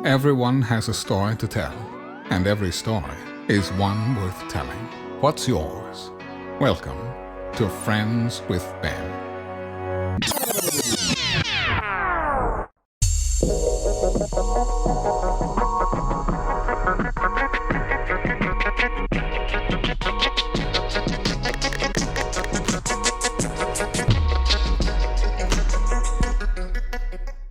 Everyone has a story to tell, and every story is one worth telling. What's yours? Welcome to Friends with Ben.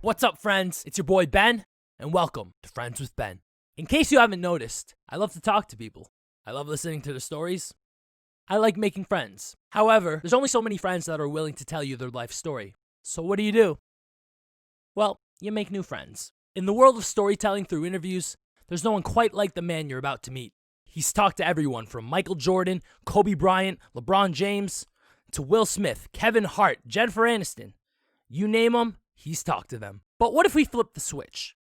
What's up, friends? It's your boy Ben, and welcome to Friends with Ben. In case you haven't noticed, I love to talk to people. I love listening to their stories. I like making friends. However, there's only so many friends that are willing to tell you their life story. So what do? Well, you make new friends. In the world of storytelling through interviews, there's no one quite like the man you're about to meet. He's talked to everyone from Michael Jordan, Kobe Bryant, LeBron James, to Will Smith, Kevin Hart, Jennifer Aniston. You name them, he's talked to them. But what if we flip the switch?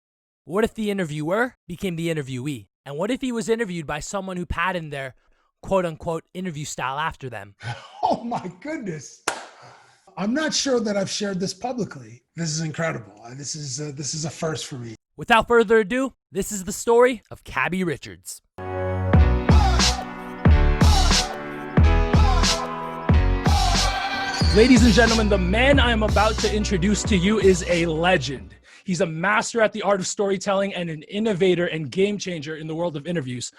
What if the interviewer became the interviewee? And what if he was interviewed by someone who patterned their quote-unquote interview style after them? Oh my goodness. I'm not sure that I've shared this publicly. This is incredible. This is a first for me. Without further ado, this is the story of Cabbie Richards. Ladies and gentlemen, the man I am about to introduce to you is a legend. He's a master at the art of storytelling and an innovator and game changer in the world of interviews.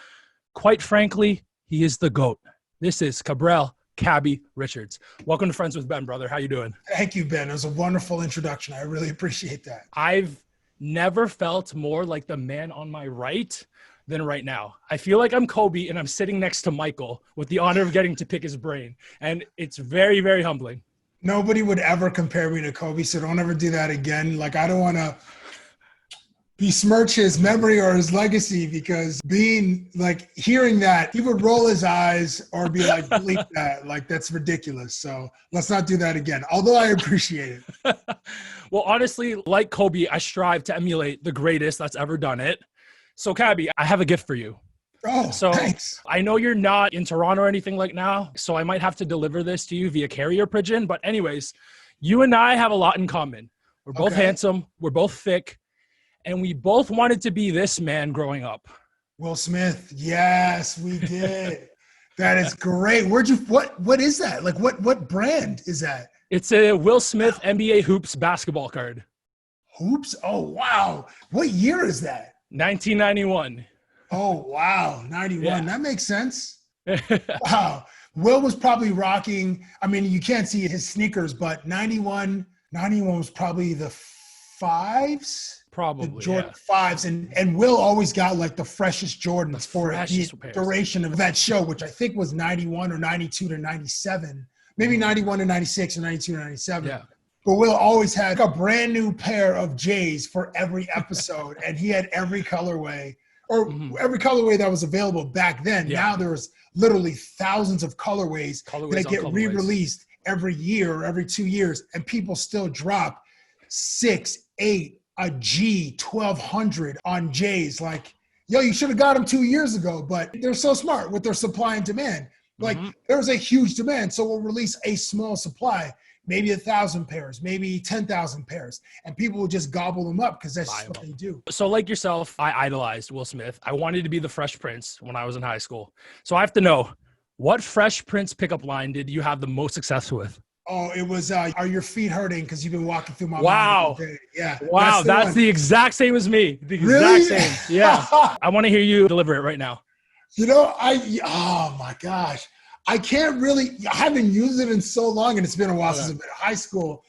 Quite frankly, he is the GOAT. This is Cabral, Cabbie Richards. Welcome to Friends with Ben, brother. How you doing? Thank you, Ben. It was a wonderful introduction. I really appreciate that. I've never felt more like the man on my right than right now. I feel like I'm Kobe and I'm sitting next to Michael with the honor of getting to pick his brain. And it's very, very humbling. Nobody would ever compare me to Kobe, so don't ever do that again. Like, I don't want to besmirch his memory or his legacy, because hearing that, he would roll his eyes or be like, bleep that. Like, that's ridiculous. So let's not do that again, although I appreciate it. Well, honestly, like Kobe, I strive to emulate the greatest that's ever done it. So, Cabbie, I have a gift for you. Oh, so thanks. I know you're not in Toronto or anything like now, so I might have to deliver this to you via carrier pigeon. But anyways, you and I have a lot in common. We're both handsome. We're both thick. And we both wanted to be this man growing up. Will Smith. Yes, we did. That is great. What is that? Like, what brand is that? It's a Will Smith NBA Hoops basketball card. Hoops? Oh, wow. What year is that? 1991. Oh, wow. 91. Yeah. That makes sense. Wow. Will was probably rocking, I mean, you can't see his sneakers, but 91 was probably the fives. Probably, the Jordan fives. And Will always got like the freshest Jordans for the duration of that show, which I think was 91 or 92 to 97. Maybe 91 to 96 or 92 to 97. Yeah. But Will always had a brand new pair of J's for every episode, and he had every colorway. Or every colorway that was available back then. Yeah. Now there's literally thousands of colorways that get re-released every year or every 2 years, and people still drop 6, 8, a G, 1200 on J's. Like, yo, you should have got them 2 years ago, but they're so smart with their supply and demand. Like, there's a huge demand, so we'll release a small supply. Maybe 1,000 pairs, maybe 10,000 pairs, and people will just gobble them up because that's just what they do. So like yourself, I idolized Will Smith. I wanted to be the Fresh Prince when I was in high school. So I have to know, what Fresh Prince pickup line did you have the most success with? Oh, it was, are your feet hurting because you've been walking through my mind every day? Yeah. Wow, that's the exact same as me. The exact really? Same. Yeah. I want to hear you deliver it right now. You know, oh my gosh. I haven't used it in so long, and it's been a while since I've been in high school,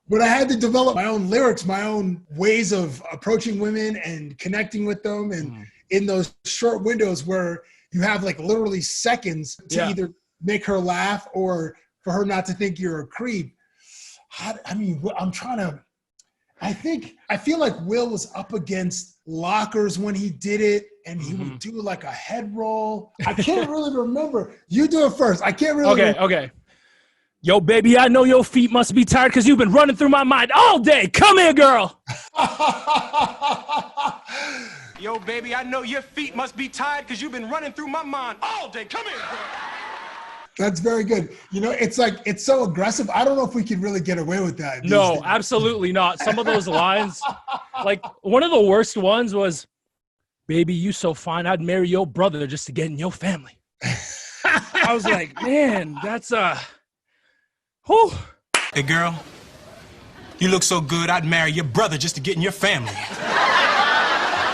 but I had to develop my own lyrics, my own ways of approaching women and connecting with them. And in those short windows where you have like literally seconds to either make her laugh or for her not to think you're a creep. I feel like Will was up against lockers when he did it, and he would do like a head roll. I can't really remember. You do it first. I can't really remember. Okay. Yo, baby, I know your feet must be tired because you've been running through my mind all day. Come here, girl. Yo, baby, I know your feet must be tired because you've been running through my mind all day. Come here, girl. That's very good. You know, it's like, it's so aggressive. I don't know if we could really get away with that. No, absolutely not. Some of those lines, like one of the worst ones was, baby, you so fine. I'd marry your brother just to get in your family. I was like, man, that's whew. Hey, girl, you look so good, I'd marry your brother just to get in your family.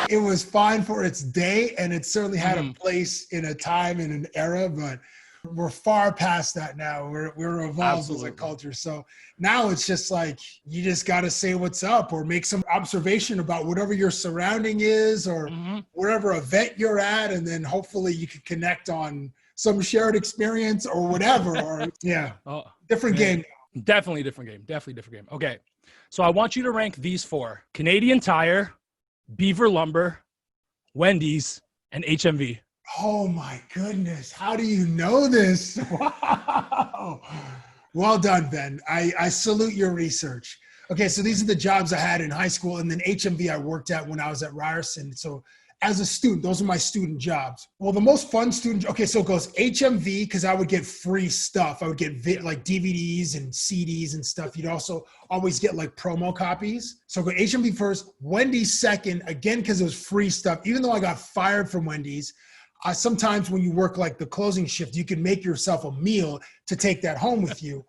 It was fine for its day, and it certainly had a place in a time and an era, but we're far past that now. We're evolved as a culture. So now it's just like, you just got to say what's up or make some observation about whatever your surrounding is or wherever event you're at. And then hopefully you can connect on some shared experience or whatever, or different game. Definitely different game. Okay. So I want you to rank these 4: Canadian Tire, Beaver Lumber, Wendy's, and HMV. Oh my goodness. How do you know this? Wow. Well done, Ben. I salute your research. Okay, so these are the jobs I had in high school, and then HMV I worked at when I was at Ryerson. So as a student, those are my student jobs. Well, the most fun student, okay, so it goes HMV because I would get free stuff. I would get like DVDs and CDs and stuff. You'd also always get like promo copies. So go HMV first, Wendy's second, again, because it was free stuff. Even though I got fired from Wendy's, sometimes when you work like the closing shift, you can make yourself a meal to take that home with you.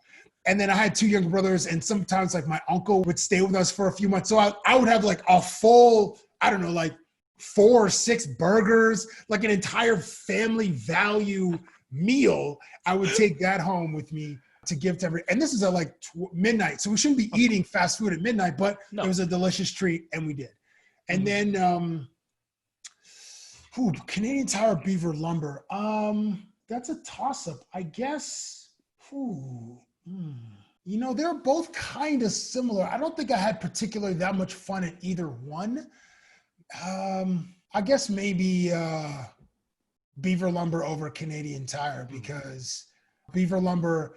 And then I had 2 younger brothers, and sometimes like my uncle would stay with us for a few months. So I would have like a full, I don't know, like 4 or 6 burgers, like an entire family value meal. I would take that home with me to give to every, and this is at like midnight. So we shouldn't be eating fast food at midnight, but it was a delicious treat, and we did. And then, Canadian Tire, Beaver Lumber. That's a toss-up, I guess. You know, they're both kind of similar. I don't think I had particularly that much fun at either one. I guess maybe Beaver Lumber over Canadian Tire, because Beaver Lumber,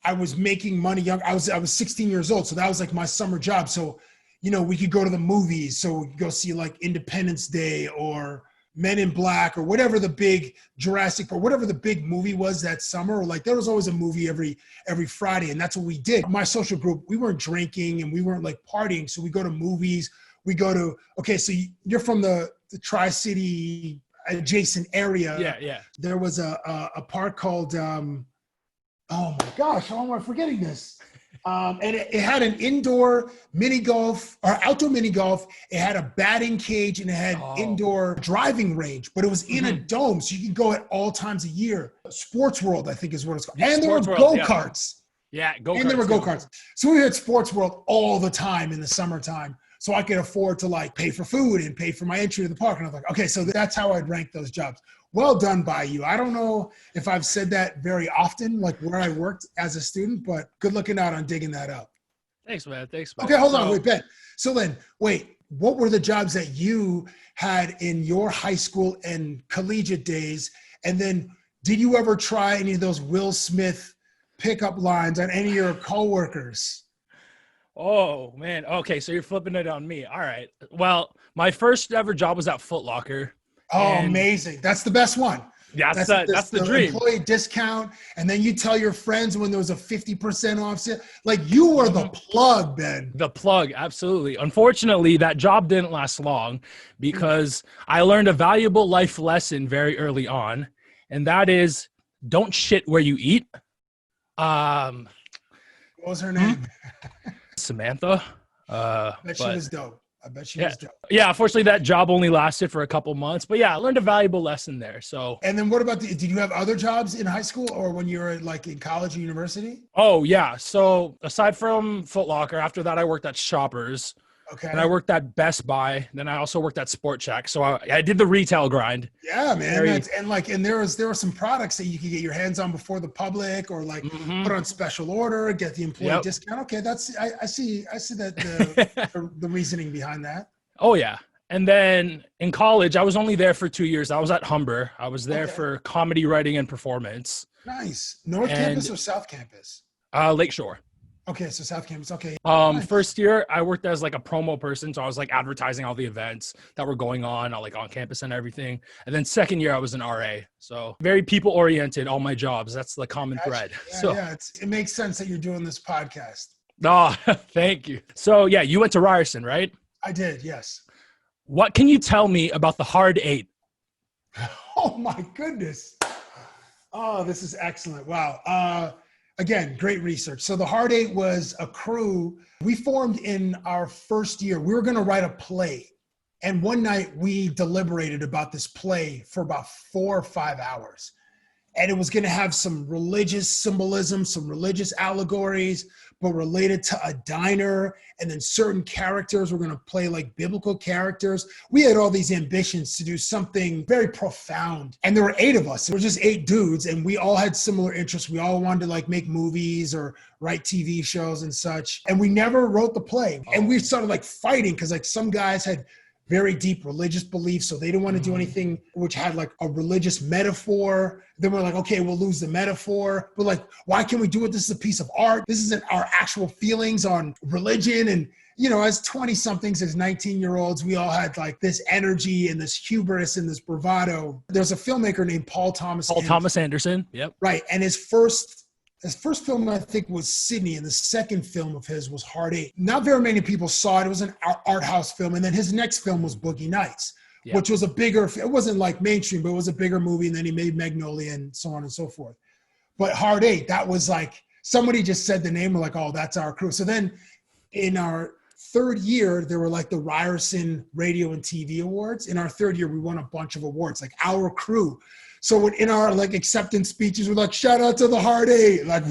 I was making money young. I was 16 years old, so that was like my summer job. So, you know, we could go to the movies. So we could go see like Independence Day or Men in Black or whatever the big Jurassic or whatever the big movie was that summer. Or like there was always a movie every Friday, and that's what we did. My social group, we weren't drinking and we weren't like partying, so we go to movies. We go to, okay, so you're from the Tri-City adjacent area. Yeah. There was a park called, oh my gosh, how am I forgetting this? And it had an indoor mini golf or outdoor mini golf. It had a batting cage and it had indoor driving range, but it was in a dome. So you could go at all times of year. Sports World, I think is what it's called. And there were go-karts. Yeah, go-karts. And there were go-karts. So we were at Sports World all the time in the summertime. So I could afford to like pay for food and pay for my entry to the park. And I was like, okay, so that's how I'd rank those jobs. Well done by you. I don't know if I've said that very often, like where I worked as a student, but good looking out on digging that up. Thanks, man. Okay, hold on. Wait, Ben. So then, what were the jobs that you had in your high school and collegiate days? And then did you ever try any of those Will Smith pickup lines on any of your coworkers? Oh, man. Okay, so you're flipping it on me. All right. Well, my first ever job was at Foot Locker. Oh, amazing. That's the best one. Yeah, that's the dream. Employee discount. And then you tell your friends when there was a 50% off sale. Like you were the plug, Ben. The plug, absolutely. Unfortunately, that job didn't last long because I learned a valuable life lesson very early on. And that is, don't shit where you eat. What was her name? Samantha. I bet she was dope. Yeah, unfortunately, that job only lasted for a couple months. But yeah, I learned a valuable lesson there. So. And then what about did you have other jobs in high school or when you were like in college or university? Oh, yeah. So aside from Foot Locker, after that, I worked at Shoppers. Okay. And I worked at Best Buy. Then I also worked at Sport Check. So I did the retail grind. Yeah, man. And there were some products that you could get your hands on before the public or like put on special order, get the employee discount. Okay, I see that the reasoning behind that. Oh yeah. And then in college, I was only there for 2 years. I was at Humber. I was there for comedy writing and performance. Nice. North Campus or South Campus? Lakeshore. Okay, so South Campus. Okay. Nice. First year, I worked as like a promo person, so I was like advertising all the events that were going on, like on campus and everything. And then second year, I was an RA, so very people oriented. All my jobs, that's the common thread. Yeah, it makes sense that you're doing this podcast. Oh, thank you. So yeah, you went to Ryerson, right? I did, yes. What can you tell me about the Hard Eight? Oh my goodness. Oh, this is excellent. Wow. Again, great research. So the Hard Eight was a crew. We formed in our first year. We were going to write a play. And one night we deliberated about this play for about 4 or 5 hours. And it was going to have some religious symbolism, some religious allegories, but related to a diner. And then certain characters were going to play like biblical characters. We had all these ambitions to do something very profound. And there were 8 of us. It was just 8 dudes. And we all had similar interests. We all wanted to like make movies or write TV shows and such. And we never wrote the play. And we started like fighting because like some guys had very deep religious beliefs. So they didn't want to do anything which had like a religious metaphor. Then we're like, okay, we'll lose the metaphor. But like, why can't we do it? This is a piece of art. This isn't our actual feelings on religion. And, you know, as 20 somethings, as 19-year-olds, we all had like this energy and this hubris and this bravado. There's a filmmaker named Paul Thomas Anderson. Yep. Right. And his first film, I think, was Sydney, and the second film of his was Hard Eight. Not very many people saw it. It was an art house film. And then his next film was Boogie Nights, which was a bigger, it wasn't like mainstream, but it was a bigger movie. And then he made Magnolia and so on and so forth. But Hard Eight, that was like, somebody just said the name, we're like, oh, that's our crew. So then in our third year, there were like the Ryerson Radio and TV Awards. In our third year, we won a bunch of awards, like our crew. So in our like acceptance speeches, we're like, shout out to the Hard Eight. Like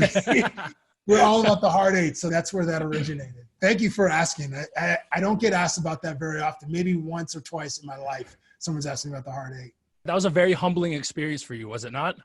we're all about the Hard Eight. So that's where that originated. Thank you for asking. I don't get asked about that very often. Maybe once or twice in my life, someone's asked me about the Hard Eight. That was a very humbling experience for you, was it not?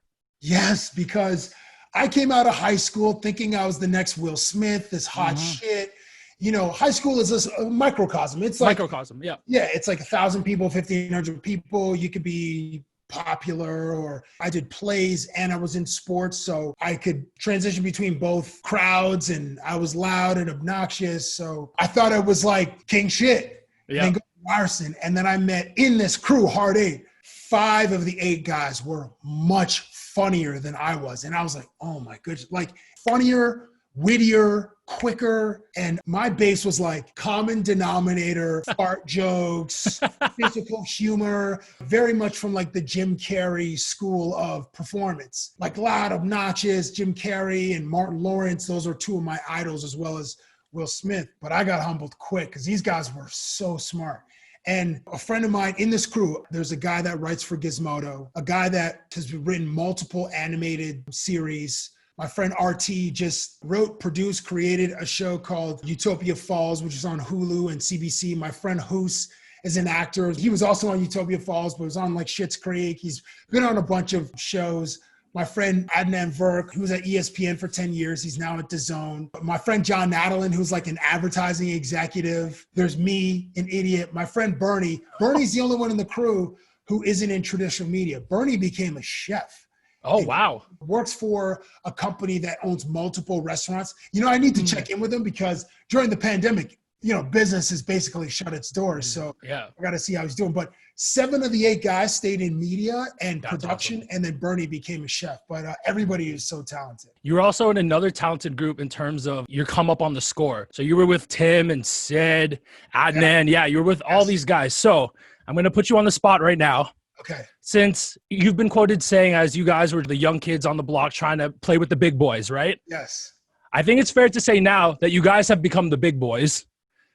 Yes, because I came out of high school thinking I was the next Will Smith, this hot shit. You know, high school is a microcosm. It's like microcosm, yeah. Yeah, it's like 1,000 people, 1,500 people. You could be popular, or I did plays and I was in sports, so I could transition between both crowds, and I was loud and obnoxious. So I thought I was like king shit. Yeah. And then go to Ryerson, and then I met in this crew, Hard Eight. 5 of the 8 guys were much funnier than I was, and I was like, oh my goodness, like funnier, wittier, quicker. And my base was like common denominator, fart jokes, physical humor, very much from like the Jim Carrey school of performance, like loud, obnoxious. Jim Carrey and Martin Lawrence, those are 2 of my idols, as well as Will Smith. But I got humbled quick because these guys were so smart. And a friend of mine in this crew, there's a guy that writes for Gizmodo, a guy that has written multiple animated series. My friend RT just wrote, produced, created a show called Utopia Falls, which is on Hulu and CBC. My friend Hoos is an actor. He was also on Utopia Falls, but was on like Schitt's Creek. He's been on a bunch of shows. My friend Adnan Verk, who was at ESPN for 10 years. He's now at DAZN. My friend John Natalin, who's like an advertising executive. There's me, an idiot. My friend Bernie. Bernie's the only one in the crew who isn't in traditional media. Bernie became a chef. Oh, wow. Works for a company that owns multiple restaurants. You know, I need to check in with him because during the pandemic, you know, business has basically shut its doors. So yeah, I got to see how he's doing. But 7 of the 8 guys stayed in media and production, awesome. And then Bernie became a chef. But everybody is so talented. You're also in another talented group in terms of your come up on the score. So you were with Tim and Sid, Adnan. Yeah, you were with all these guys. So I'm going to put you on the spot right now. Okay. Since you've been quoted saying as you guys were the young kids on the block trying to play with the big boys, right? Yes. I think it's fair to say now that you guys have become the big boys.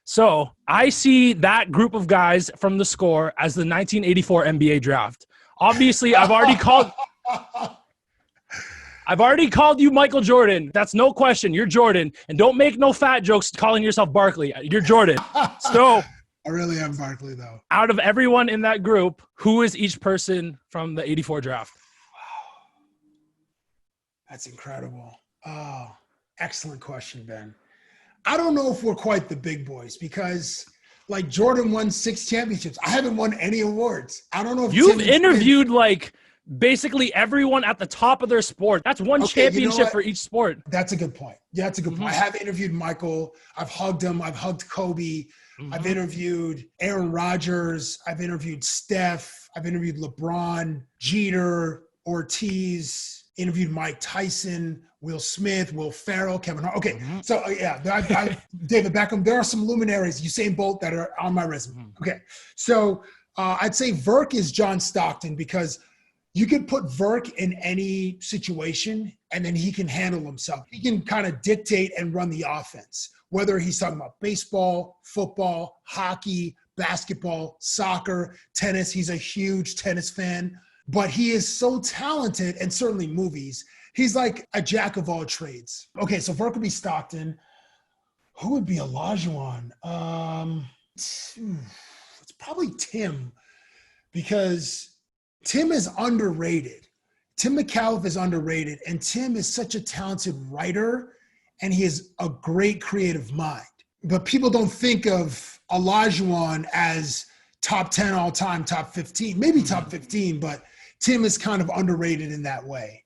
So I see that group of guys from the score as the 1984 NBA draft. Obviously, I've already called you Michael Jordan. That's no question. You're Jordan. And don't make no fat jokes calling yourself Barkley. You're Jordan. So I really am Barkley, though. Out of everyone in that group, who is each person from the 84 draft? Wow. That's incredible. Oh, excellent question, Ben. I don't know if we're quite the big boys because, like, Jordan won 6 championships. I haven't won any awards. I don't know if you've interviewed, like, basically everyone at the top of their sport. That's one championship for each sport. That's a good point. Yeah, that's a good point. I have interviewed Michael. I've hugged him. I've hugged Kobe. I've interviewed Aaron Rodgers. I've interviewed Steph. I've interviewed LeBron, Jeter, Ortiz, interviewed Mike Tyson, Will Smith, Will Ferrell, Kevin Hart. Okay, so David Beckham. There are some luminaries, Usain Bolt, that are on my resume. Okay, so I'd say Verk is John Stockton, because you can put Verk in any situation and then he can handle himself. He can kind of dictate and run the offense, whether he's talking about baseball, football, hockey, basketball, soccer, tennis. He's a huge tennis fan, but he is so talented, and certainly movies. He's like a jack of all trades. Okay, so Verk would be Stockton. Who would be Olajuwon? It's probably Tim, because Tim is underrated. Tim Micallef is underrated, and Tim is such a talented writer, and he has a great creative mind. But people don't think of Olajuwon as top 10 all time, top 15, maybe top 15, but Tim is kind of underrated in that way.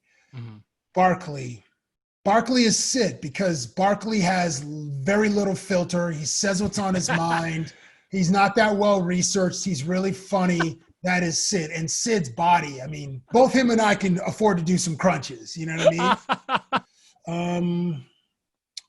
Barkley is Sid, because Barkley has very little filter. He says what's on his mind. He's not that well researched. He's really funny. That is Sid. And Sid's body, I mean, both him and I can afford to do some crunches. You know what I mean?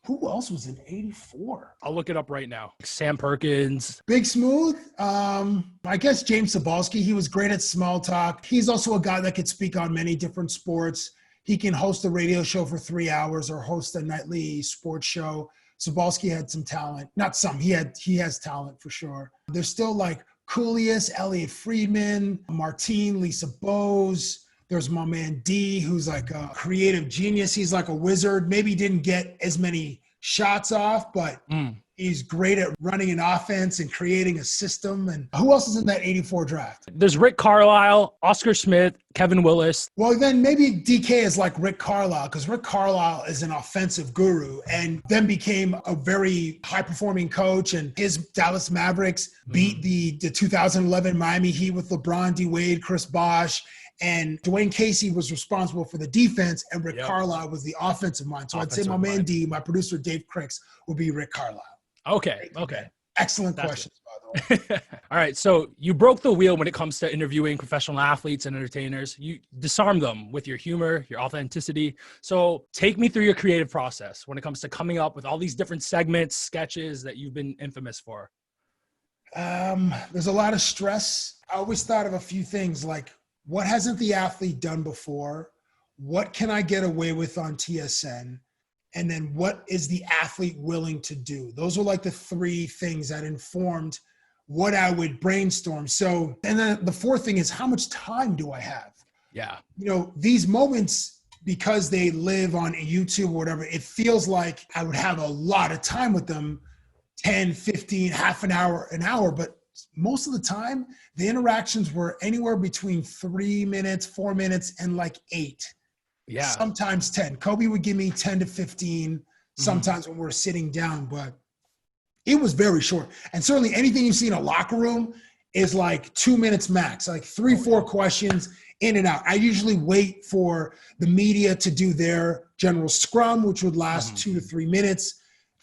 Who else was in 84? I'll look it up right now. Sam Perkins. Big Smooth. I guess James Cebulski. He was great at small talk. He's also a guy that could speak on many different sports. He can host a radio show for 3 hours or host a nightly sports show. Cebulski had some talent. Not some. He has talent for sure. There's still like Coolius, Elliot Friedman, Martine, Lisa Bose. There's my man D, who's like a creative genius. He's like a wizard. Maybe didn't get as many shots off, but he's great at running an offense and creating a system. And who else is in that 84 draft? There's Rick Carlisle, Oscar Smith, Kevin Willis. Well, then maybe DK is like Rick Carlisle, because Rick Carlisle is an offensive guru and then became a very high-performing coach. And his Dallas Mavericks beat the 2011 Miami Heat with LeBron, D-Wade, Chris Bosh. And Dwayne Casey was responsible for the defense, and Rick Carlisle was the offensive mind. So I'd say my man D, my producer Dave Cricks, will be Rick Carlisle. Okay. Excellent questions, by the way. All right. So you broke the wheel when it comes to interviewing professional athletes and entertainers. You disarm them with your humor, your authenticity. So take me through your creative process when it comes to coming up with all these different segments, sketches that you've been infamous for. There's a lot of stress. I always thought of a few things like, what hasn't the athlete done before? What can I get away with on TSN? And then what is the athlete willing to do? Those are like the three things that informed what I would brainstorm. So, and then the fourth thing is, how much time do I have? Yeah. You know, these moments, because they live on YouTube or whatever, it feels like I would have a lot of time with them, 10, 15, half an hour, but most of the time, the interactions were anywhere between 3 minutes, 4 minutes, and like 8. Yeah. Sometimes 10. Kobe would give me 10 to 15 sometimes when we're sitting down, but it was very short. And certainly anything you see in a locker room is like 2 minutes max, like 3-4 questions in and out. I usually wait for the media to do their general scrum, which would last 2 to 3 minutes,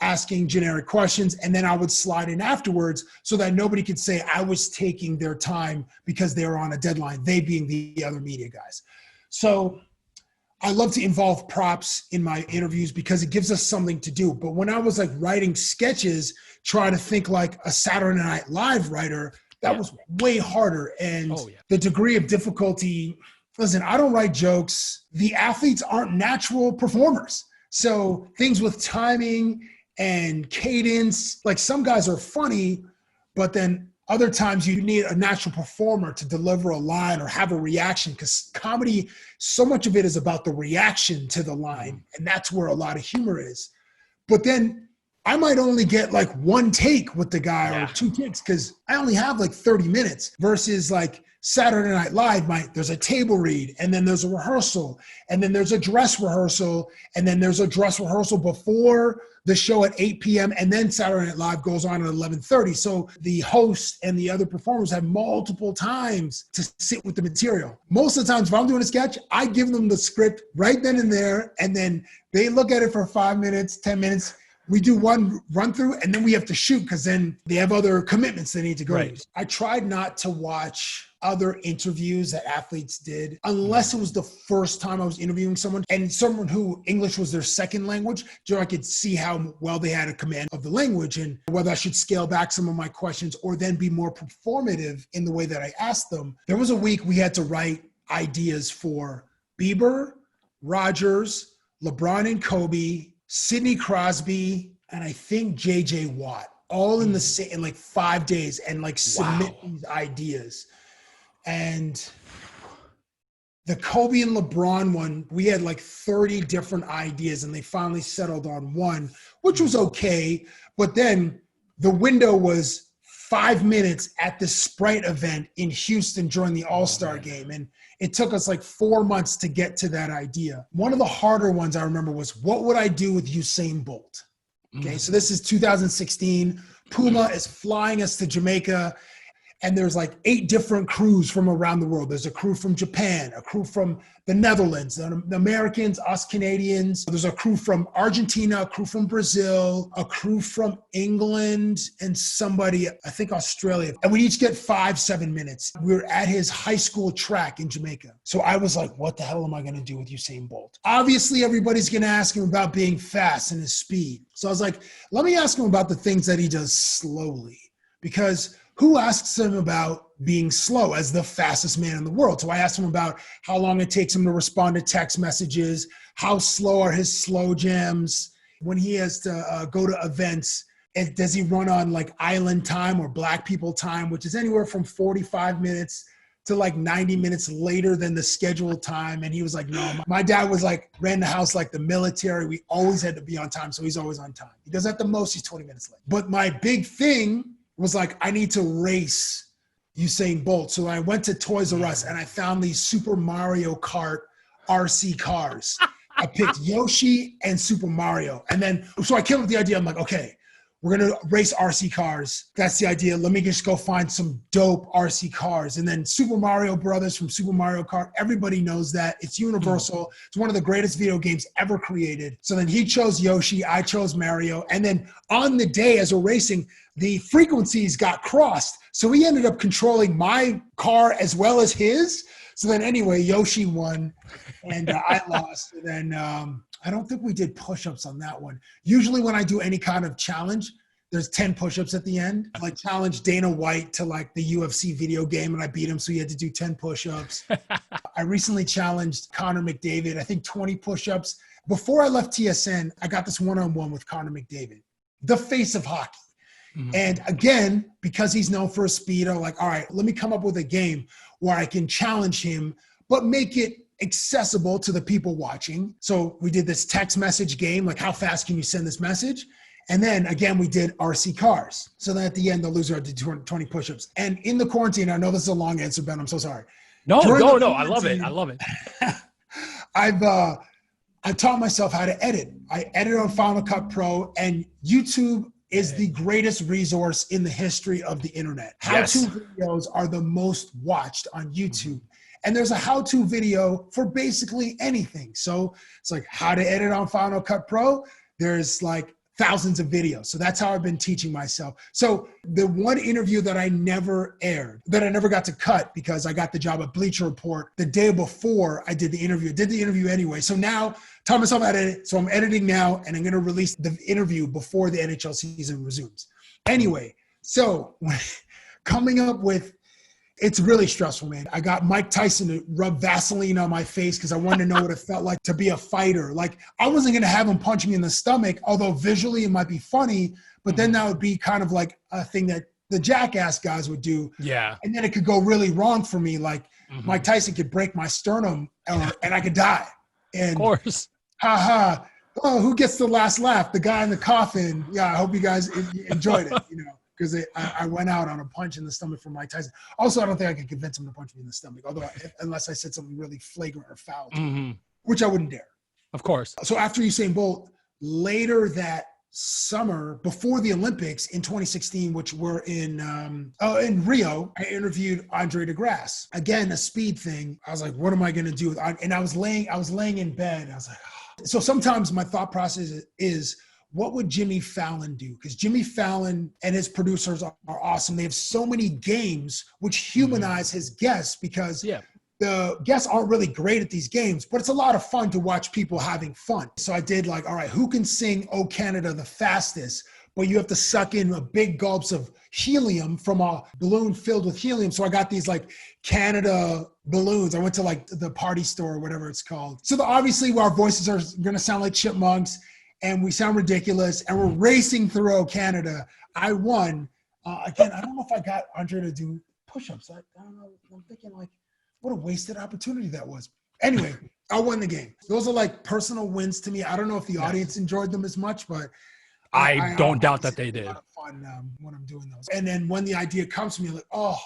asking generic questions, and then I would slide in afterwards so that nobody could say I was taking their time because they were on a deadline, they being the other media guys. So I love to involve props in my interviews because it gives us something to do. But when I was like writing sketches, trying to think like a Saturday Night Live writer, that was way harder. And the degree of difficulty, listen, I don't write jokes. The athletes aren't natural performers. So things with timing and cadence, like some guys are funny, but then other times you need a natural performer to deliver a line or have a reaction, because comedy, so much of it is about the reaction to the line. And that's where a lot of humor is. But then I might only get like one take with the guy or 2 takes because I only have like 30 minutes versus like Saturday Night Live, there's a table read, and then there's a rehearsal, and then there's a dress rehearsal, and then there's a dress rehearsal before the show at 8 p.m., and then Saturday Night Live goes on at 11:30. So the host and the other performers have multiple times to sit with the material. Most of the times, if I'm doing a sketch, I give them the script right then and there, and then they look at it for 5 minutes, 10 minutes, we do one run through and then we have to shoot because then they have other commitments they need to go to. I tried not to watch other interviews that athletes did unless it was the first time I was interviewing someone and someone who English was their second language, so I could see how well they had a command of the language and whether I should scale back some of my questions or then be more performative in the way that I asked them. There was a week we had to write ideas for Bieber, Rodgers, LeBron and Kobe, Sidney Crosby, and I think JJ Watt, all in the same, in like 5 days and like submit these ideas. And the Kobe and LeBron one, we had like 30 different ideas and they finally settled on one, which was okay. But then the window was 5 minutes at the Sprite event in Houston during the All-Star game. And it took us like 4 months to get to that idea. One of the harder ones I remember was, what would I do with Usain Bolt? Okay, so this is 2016. Puma is flying us to Jamaica. And there's like 8 different crews from around the world. There's a crew from Japan, a crew from the Netherlands, the Americans, us Canadians. There's a crew from Argentina, a crew from Brazil, a crew from England, and somebody, I think Australia. And we each get 5-7 minutes. We were at his high school track in Jamaica. So I was like, what the hell am I going to do with Usain Bolt? Obviously, everybody's going to ask him about being fast and his speed. So I was like, let me ask him about the things that he does slowly. Because who asks him about being slow as the fastest man in the world? So I asked him about how long it takes him to respond to text messages, how slow are his slow jams, when he has to go to events, and does he run on like island time or black people time, which is anywhere from 45 minutes to like 90 minutes later than the scheduled time. And he was like, no, my dad was like, ran the house like the military. We always had to be on time. So he's always on time. He does at the most, he's 20 minutes late. But my big thing was like, I need to race Usain Bolt. So I went to Toys R Us and I found these Super Mario Kart RC cars. I picked Yoshi and Super Mario. And then, so I came up with the idea. I'm like, okay, we're going to race RC cars. That's the idea. Let me just go find some dope RC cars. And then Super Mario Brothers from Super Mario Kart. Everybody knows that. It's universal. It's one of the greatest video games ever created. So then he chose Yoshi. I chose Mario. And then on the day as we're racing, the frequencies got crossed. So he ended up controlling my car as well as his. So then anyway, Yoshi won and I lost. And then I don't think we did push-ups on that one. Usually when I do any kind of challenge, there's 10 push-ups at the end. Like challenge Dana White to like the UFC video game and I beat him. So he had to do 10 push-ups. I recently challenged Connor McDavid, I think 20 push-ups. Before I left TSN, I got this one-on-one with Connor McDavid, the face of hockey. Mm-hmm. And again, because he's known for his speed, I'm like, all right, let me come up with a game where I can challenge him, but make it accessible to the people watching. So we did this text message game, like how fast can you send this message? And then again, we did RC cars. So then at the end, the loser had to do 20 push-ups. And in the quarantine, I know this is a long answer, Ben, I'm so sorry. No, I love it. I love it. I've taught myself how to edit. I edit on Final Cut Pro, and YouTube is the greatest resource in the history of the internet. How-to videos are the most watched on YouTube. And there's a how-to video for basically anything. So it's like how to edit on Final Cut Pro. There's like thousands of videos. So that's how I've been teaching myself. So the one interview that I never aired, that I never got to cut because I got the job at Bleacher Report the day before I did the interview anyway. So now taught myself how to edit. So I'm editing now and I'm going to release the interview before the NHL season resumes. Anyway, so coming up with, it's really stressful, man. I got Mike Tyson to rub Vaseline on my face because I wanted to know what it felt like to be a fighter. Like I wasn't going to have him punch me in the stomach, although visually it might be funny, but then that would be kind of like a thing that the Jackass guys would do. Yeah. And then it could go really wrong for me. Like Mike Tyson could break my sternum and I could die. And of course. Oh, who gets the last laugh? The guy in the coffin. Yeah, I hope you guys enjoyed it, you know. Because I went out on a punch in the stomach from Mike Tyson. Also, I don't think I could convince him to punch me in the stomach, although unless I said something really flagrant or foul, which I wouldn't dare. Of course. So after Usain Bolt, later that summer, before the Olympics in 2016, which were in Rio, I interviewed Andre DeGrasse. Again, a speed thing. I was like, what am I going to do? And I was laying in bed. I was like, oh. So sometimes my thought process is, what would Jimmy Fallon do? Because Jimmy Fallon and his producers are awesome. They have so many games which humanize his guests because the guests aren't really great at these games, but it's a lot of fun to watch people having fun. So I did like, all right, who can sing "Oh Canada" the fastest? But you have to suck in a big gulps of helium from a balloon filled with helium. So I got these like Canada balloons. I went to like the party store or whatever it's called. So obviously our voices are going to sound like chipmunks and we sound ridiculous and we're racing through "Oh Canada." I won. Again, I don't know if I got Andre to do push-ups. I don't know. I'm thinking like, what a wasted opportunity that was. Anyway, I won the game. Those are like personal wins to me. I don't know if the audience enjoyed them as much, but I don't doubt that they did. A lot of fun when I'm doing those. And then when the idea comes to me, like, oh,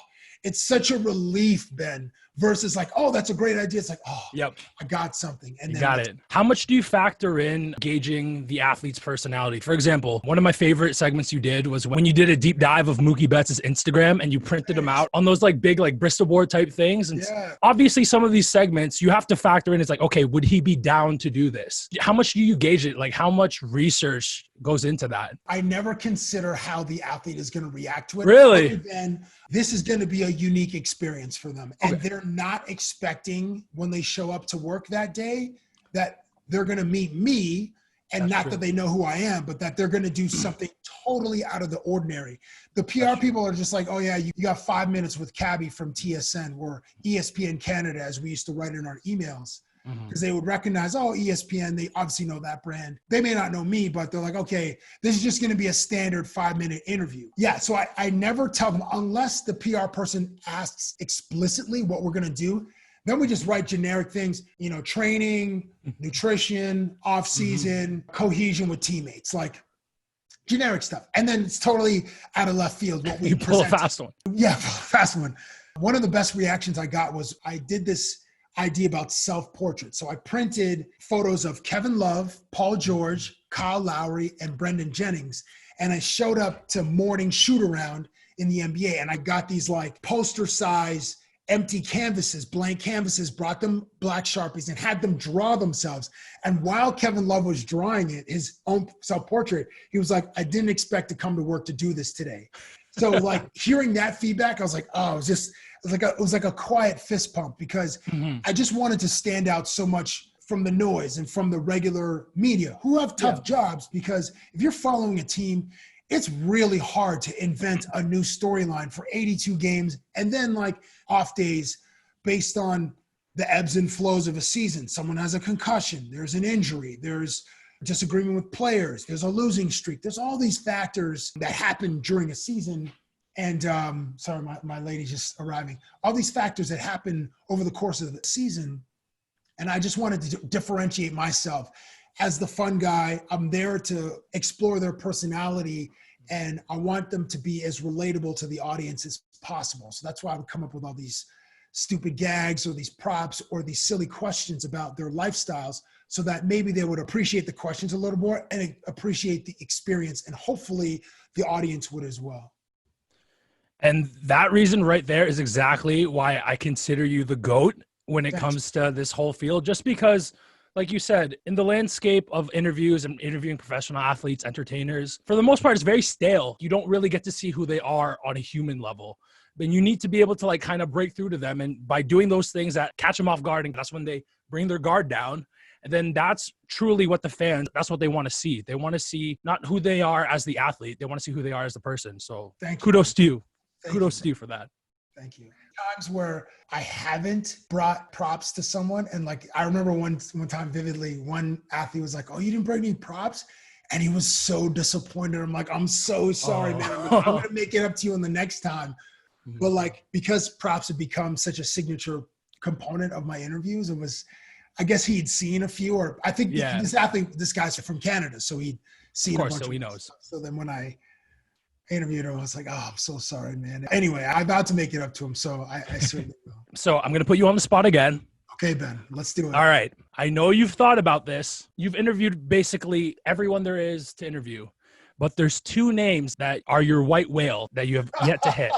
it's such a relief, Ben, versus like, oh, that's a great idea. It's like, oh, I got something. And you then got it. How much do you factor in gauging the athlete's personality? For example, one of my favorite segments you did was when you did a deep dive of Mookie Betts' Instagram and you printed him out on those like big like Bristol board type things. And obviously some of these segments you have to factor in. It's like, okay, would he be down to do this? How much do you gauge it? Like how much research goes into that? I never consider how the athlete is going to react to it. Really? Other than this is going to be a unique experience for them. And they're not expecting when they show up to work that day that they're going to meet me and that they know who I am, but that they're going to do something totally out of the ordinary. The PR people are just like, oh yeah, you got 5 minutes with Cabbie from TSN or ESPN Canada, as we used to write in our emails. Because they would recognize, oh, ESPN, they obviously know that brand. They may not know me, but they're like, okay, this is just going to be a standard 5-minute interview. Yeah, so I never tell them unless the PR person asks explicitly what we're going to do. Then we just write generic things, you know, training, nutrition, off-season, cohesion with teammates, like generic stuff. And then it's totally out of left field what we You pull a fast one. Yeah, fast one. One of the best reactions I got was I did this idea about self-portrait. So I printed photos of Kevin Love, Paul George, Kyle Lowry, and Brendan Jennings. And I showed up to morning shoot around in the NBA. And I got these like poster size empty canvases, blank canvases, brought them black Sharpies and had them draw themselves. And while Kevin Love was drawing it, his own self-portrait, he was like, I didn't expect to come to work to do this today. So like hearing that feedback, I was like, oh, it was like a quiet fist pump because I just wanted to stand out so much from the noise and from the regular media who have tough jobs, because if you're following a team, it's really hard to invent a new storyline for 82 games and then like off days based on the ebbs and flows of a season. Someone has a concussion, there's an injury, there's disagreement with players, there's a losing streak. There's all these factors that happen during a season. And sorry, my lady's just arriving. All these factors that happen over the course of the season. And I just wanted to differentiate myself as the fun guy. I'm there to explore their personality, and I want them to be as relatable to the audience as possible. So that's why I would come up with all these stupid gags or these props or these silly questions about their lifestyles so that maybe they would appreciate the questions a little more and appreciate the experience. And hopefully the audience would as well. And that reason right there is exactly why I consider you the GOAT when it comes to this whole field. Just because, like you said, in the landscape of interviews and interviewing professional athletes, entertainers, for the most part, it's very stale. You don't really get to see who they are on a human level. Then you need to be able to like kind of break through to them. And by doing those things that catch them off guard, and that's when they bring their guard down. And then that's truly what the fans, that's what they want to see. They want to see not who they are as the athlete. They want to see who they are as the person. So kudos to you. Kudos to you for that. Thank you. Times where I haven't brought props to someone. And like, I remember one time vividly, one athlete was like, oh, you didn't bring any props? And he was so disappointed. I'm like, I'm so sorry, man. I'm going to make it up to you in the next time. But like, because props have become such a signature component of my interviews, it was, I guess he'd seen a few, or I think this guy's from Canada. So he'd seen a bunch so he knows. So then when I interviewed him, I was like, oh, I'm so sorry, man. Anyway, I'm about to make it up to him. So I certainly will. So I'm going to put you on the spot again. Okay, Ben, let's do it. All right. I know you've thought about this. You've interviewed basically everyone there is to interview, but there's two names that are your white whale that you have yet to hit.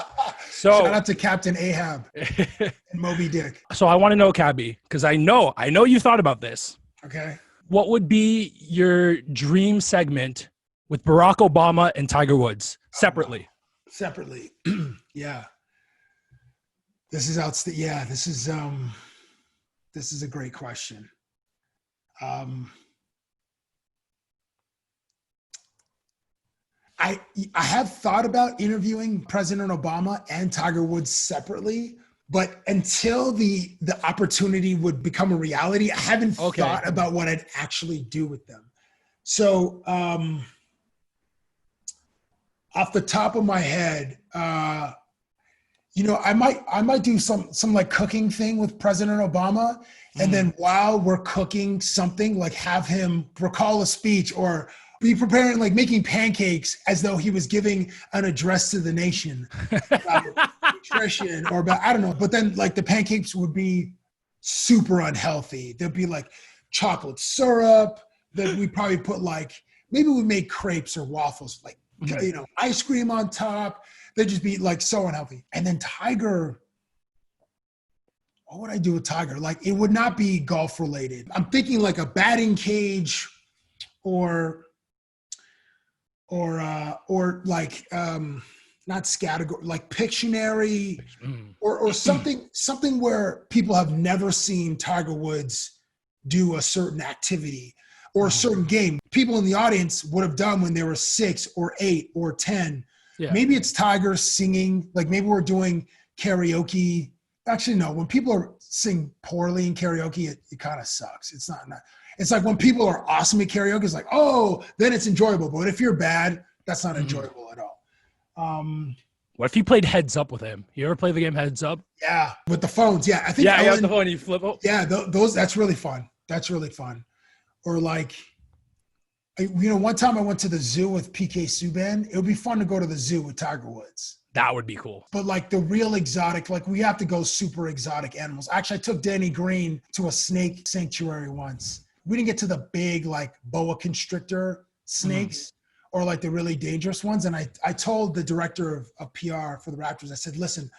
So shout out to Captain Ahab and Moby Dick. So I want to know, Cabbie, because I know you thought about this. Okay. What would be your dream segment with Barack Obama and Tiger Woods separately. Separately. Yeah. This is outstanding. Yeah, this is a great question. I have thought about interviewing President Obama and Tiger Woods separately, but until the opportunity would become a reality, I haven't thought about what I'd actually do with them. So off the top of my head, you know, I might do some like cooking thing with President Obama, and then while we're cooking something, like have him recall a speech or be preparing, like making pancakes as though he was giving an address to the nation about nutrition or about, I don't know. But then like the pancakes would be super unhealthy. There'd be like chocolate syrup that we probably put like, maybe we make crepes or waffles, like, you know, ice cream on top. They'd just be like so unhealthy. And then Tiger, what would I do with Tiger? Like it would not be golf related. I'm thinking like a batting cage or like not Scattergory, like Pictionary or something where people have never seen Tiger Woods do a certain activity or a certain game people in the audience would have done when they were 6 or 8 or 10. Yeah. Maybe it's Tiger singing, like maybe we're doing karaoke. Actually, no, when people sing poorly in karaoke, it kind of sucks. It's not. It's like when people are awesome at karaoke, it's like, oh, then it's enjoyable. But if you're bad, that's not enjoyable at all. What if you played Heads Up with him? You ever play the game Heads Up? Yeah, with the phones. Yeah, I think. Yeah, you have the phone. You flip it. Yeah, those. That's really fun. That's really fun. Or like, you know, one time I went to the zoo with PK Subban. It would be fun to go to the zoo with Tiger Woods. That would be cool. But like the real exotic, like we have to go super exotic animals. Actually, I took Danny Green to a snake sanctuary once. We didn't get to the big like boa constrictor snakes or like the really dangerous ones. And I told the director of PR for the Raptors, I said, listen,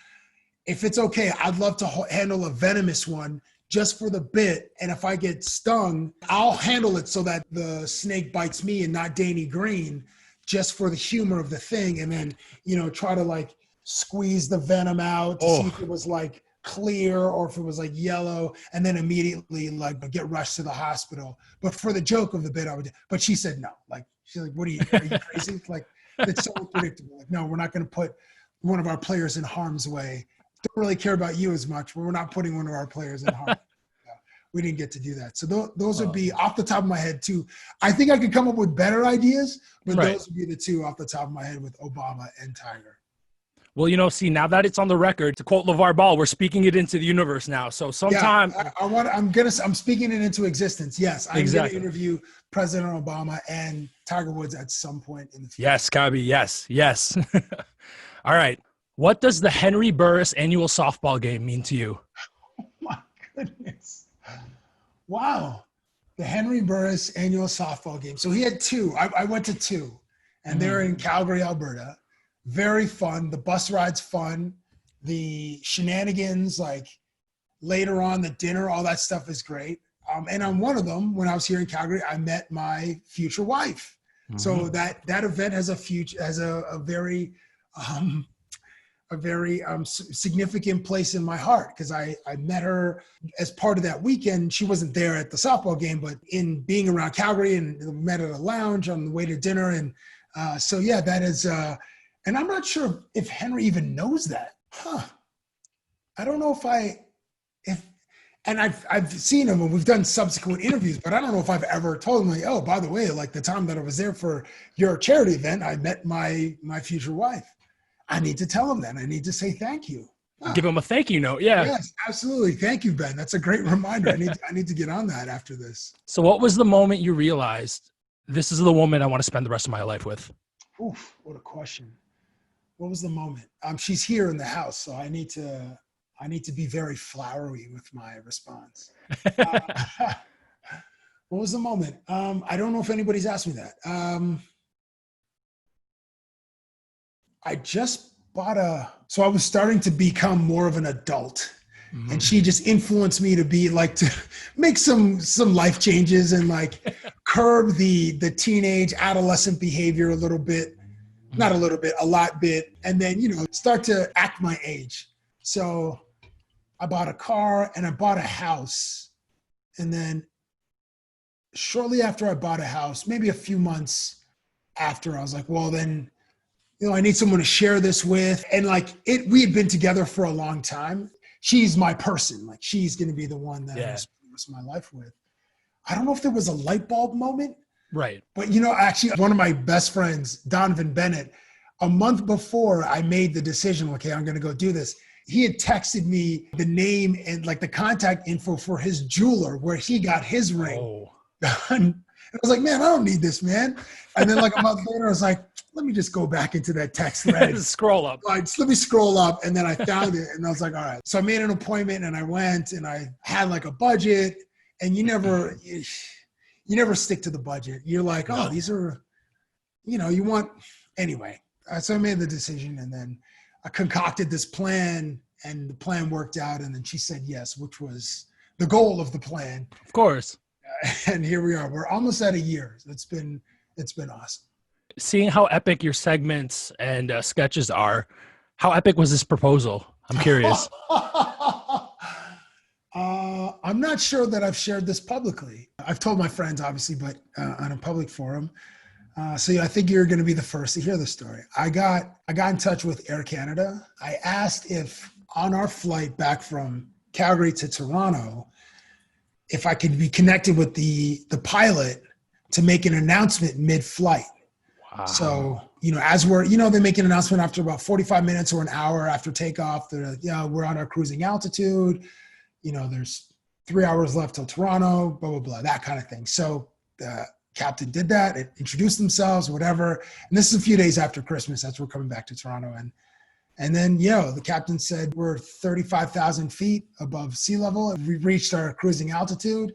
if it's okay, I'd love to handle a venomous one just for the bit. And if I get stung, I'll handle it so that the snake bites me and not Danny Green, just for the humor of the thing. And then, you know, try to like squeeze the venom out to see if it was like clear or if it was like yellow, and then immediately like get rushed to the hospital. But for the joke of the bit, I would. But she said no. Like she's like, "What are you crazy?" Like it's so unpredictable. Like no, we're not going to put one of our players in harm's way. Don't really care about you as much, but we're not putting one of our players in harm. We didn't get to do that. So those would be off the top of my head too. I think I could come up with better ideas, but those would be the two off the top of my head with Obama and Tiger. Well, you know, see, now that it's on the record, to quote LeVar Ball, we're speaking it into the universe now. So sometime I'm speaking it into existence. Yes, I'm going to interview President Obama and Tiger Woods at some point in the future. Yes, Cabbie. Yes. All right. What does the Henry Burris annual softball game mean to you? Oh my goodness. Wow. The Henry Burris annual softball game. So he had 2. I went to 2, and they're in Calgary, Alberta. Very fun. The bus ride's fun. The shenanigans, like later on, the dinner, all that stuff is great. And on one of them, when I was here in Calgary, I met my future wife. So that event has a very significant place in my heart, because I met her as part of that weekend. She wasn't there at the softball game, but in being around Calgary, and we met at a lounge on the way to dinner. And so, yeah, that is, and I'm not sure if Henry even knows that. I don't know and I've seen him and we've done subsequent interviews, but I don't know if I've ever told him, like, oh, by the way, like the time that I was there for your charity event, I met my future wife. I need to tell him that. I need to say thank you. Give him a thank you note. Yeah. Yes, absolutely. Thank you, Ben. That's a great reminder. I need to get on that after this. So what was the moment you realized this is the woman I want to spend the rest of my life with? Oof, what a question. What was the moment? She's here in the house, so I need to be very flowery with my response. What was the moment? I don't know if anybody's asked me that. I just bought so I was starting to become more of an adult. And she just influenced me to be like, to make some life changes and like curb the teenage adolescent behavior a little bit, not a little bit, a lot bit. And then, you know, start to act my age. So I bought a car and I bought a house. And then shortly after I bought a house, maybe a few months after, I was like, well, then, you know, I need someone to share this with. And like we had been together for a long time. She's my person. Like she's going to be the one that I spend the rest of my life with. I don't know if there was a light bulb moment. Right. But, you know, actually one of my best friends, Donovan Bennett, a month before I made the decision, okay, I'm going to go do this, he had texted me the name and like the contact info for his jeweler where he got his ring done. And I was like, man, I don't need this, man. And then like a month later, I was like, let me just go back into that text thread. Scroll up. Let me scroll up. And then I found it and I was like, all right. So I made an appointment and I went and I had like a budget, and you never stick to the budget. You're like, oh, these are, you know, you want, anyway. So I made the decision and then I concocted this plan and the plan worked out. And then she said yes, which was the goal of the plan. Of course. And here we are. We're almost at a year. It's been awesome. Seeing how epic your segments and sketches are, how epic was this proposal? I'm curious. I'm not sure that I've shared this publicly. I've told my friends, obviously, but on a public forum. So yeah, I think you're going to be the first to hear the story. I got in touch with Air Canada. I asked if on our flight back from Calgary to Toronto, if I could be connected with the pilot to make an announcement mid-flight. Wow. So, you know, as we're, you know, they make an announcement after about 45 minutes or an hour after takeoff. They're like, yeah, we're on our cruising altitude. You know, there's 3 hours left till Toronto, blah, blah, blah, that kind of thing. So the captain did that. It introduced themselves, whatever. And this is a few days after Christmas. That's we're coming back to Toronto. And then, the captain said, we're 35,000 feet above sea level. We reached our cruising altitude.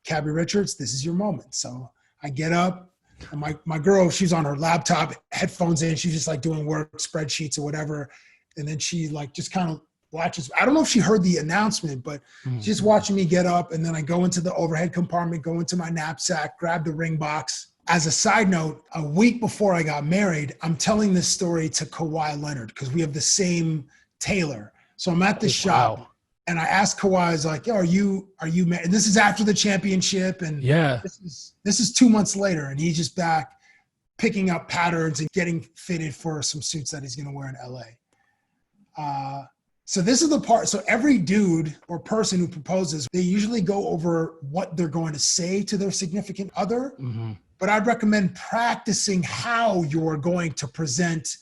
Cabbie Richards, this is your moment. So I get up and my girl, she's on her laptop, headphones in. She's just like doing work, spreadsheets or whatever. And then she like just kind of watches. I don't know if she heard the announcement, but she's just watching me get up. And then I go into the overhead compartment, go into my knapsack, grab the ring box. As a side note, a week before I got married, I'm telling this story to Kawhi Leonard because we have the same tailor. So I'm at the shop and I asked Kawhi, I was like, yo, are you married? And this is after the championship. And this is 2 months later. And he's just back picking up patterns and getting fitted for some suits that he's going to wear in LA. So this is the part. So every dude or person who proposes, they usually go over what they're going to say to their significant other. Mm-hmm. But I'd recommend practicing how you're going to present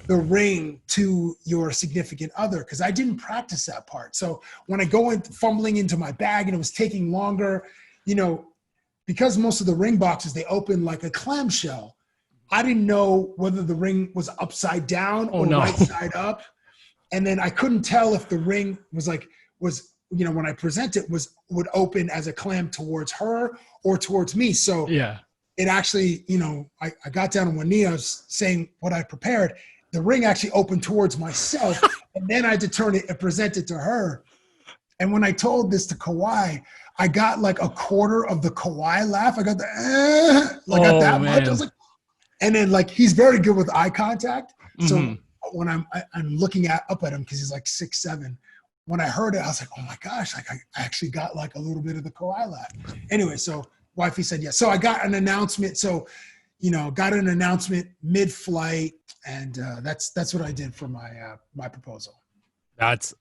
the ring to your significant other, because I didn't practice that part. So when I go in fumbling into my bag and it was taking longer, because most of the ring boxes, they open like a clamshell. I didn't know whether the ring was upside down or right side up. And then I couldn't tell if the ring was when I present it would open as a clam towards her or towards me. So it actually, I got down on one knee. I was saying what I prepared. The ring actually opened towards myself. And then I had to turn it and present it to her. And when I told this to Kawhi, I got like a quarter of the Kawhi laugh. I got the, got that much. I was like, and then like, he's very good with eye contact. So when I'm looking up at him, cause he's like 6'7", when I heard it, I was like, oh my gosh, like I actually got like a little bit of the Kawhi laugh. Anyway, so wifey said yes. So I got an announcement. So, got an announcement mid-flight, and that's what I did for my proposal. That's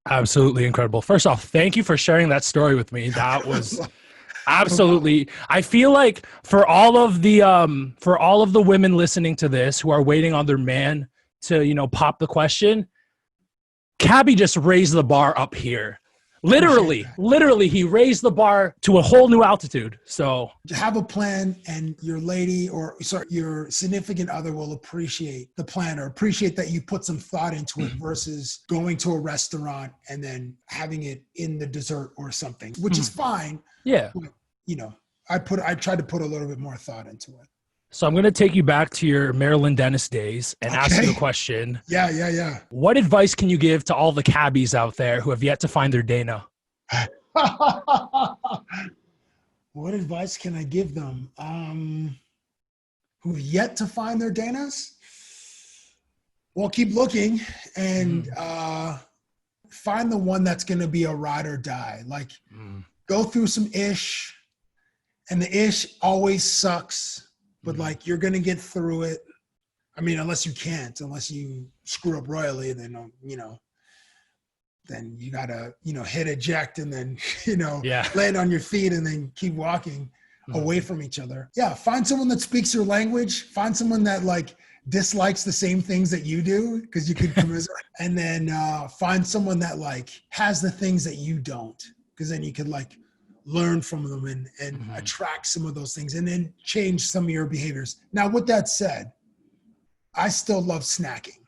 absolutely incredible. First off, thank you for sharing that story with me. That was absolutely. I feel like for all of the women listening to this who are waiting on their man to pop the question, Cabbie just raised the bar up here. Literally, he raised the bar to a whole new altitude. So have a plan, and your lady your significant other will appreciate the plan or appreciate that you put some thought into it versus going to a restaurant and then having it in the dessert or something, which is fine. Yeah. But, I tried to put a little bit more thought into it. So I'm going to take you back to your Maryland dentist days and ask you a question. Yeah. What advice can you give to all the cabbies out there who have yet to find their Dana? What advice can I give them? Who've yet to find their Danas? Well, keep looking and find the one that's going to be a ride or die. Like, go through some ish, and the ish always sucks, but like, you're going to get through it. I mean, unless you screw up royally, then, then you got to, hit eject and then, land on your feet and then keep walking away from each other. Yeah. Find someone that speaks your language. Find someone that like dislikes the same things that you do, because you could commiserate. And then find someone that like has the things that you don't, because then you could like learn from them and attract some of those things and then change some of your behaviors. Now, with that said, I still love snacking,